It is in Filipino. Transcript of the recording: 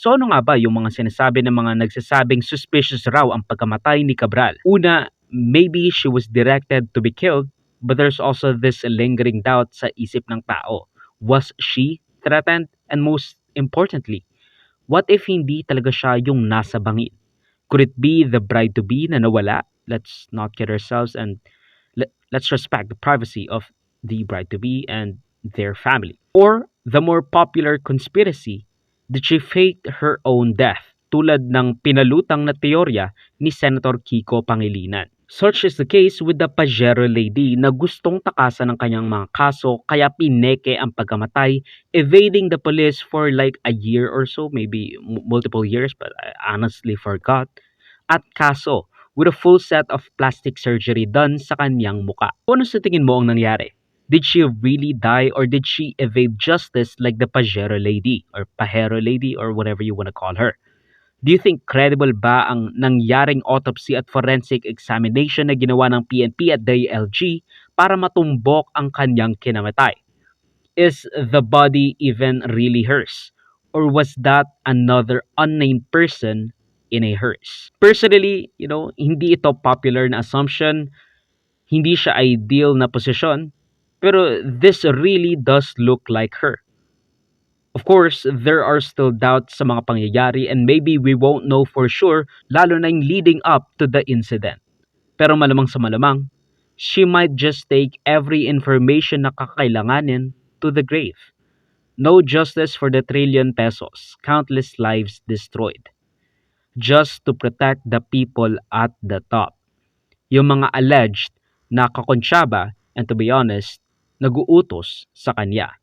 So ano nga ba yung mga sinasabi ng mga nagsasabing suspicious raw ang pagkamatay ni Cabral? Una, maybe she was directed to be killed, but there's also this lingering doubt sa isip ng tao. Was she threatened? And most importantly, what if hindi talaga siya yung nasa bangin? Could it be the bride-to-be na nawala? Let's not kid ourselves and let's respect the privacy of the bride-to-be and their family. Or the more popular conspiracy, did she fake her own death? Tulad ng pinalutang na teorya ni Senator Kiko Pangilinan. Such is the case with the Pajero lady na gustong takasan ng kanyang mga kaso kaya pineke ang pagkamatay, evading the police for like a year or so, maybe multiple years, but I honestly forgot. At kaso, with a full set of plastic surgery done sa kanyang muka. Ano sa tingin mo ang nangyari? Did she really die or did she evade justice like the Pajero lady or Pajero lady or whatever you want to call her? Do you think credible ba ang nangyaring autopsy at forensic examination na ginawa ng PNP at DILG para matumbok ang kanyang kinamatay? Is the body even really hers? Or was that another unnamed person in a hearse? Personally, hindi ito popular na assumption, hindi siya ideal na posisyon, pero this really does look like her. Of course, there are still doubts sa mga pangyayari and maybe we won't know for sure lalo na yung leading up to the incident. Pero malamang sa malamang, she might just take every information na kakailanganin to the grave. No justice for the trillion pesos, countless lives destroyed. Just to protect the people at the top. Yung mga alleged na kakonsyaba and to be honest, naguutos sa kanya.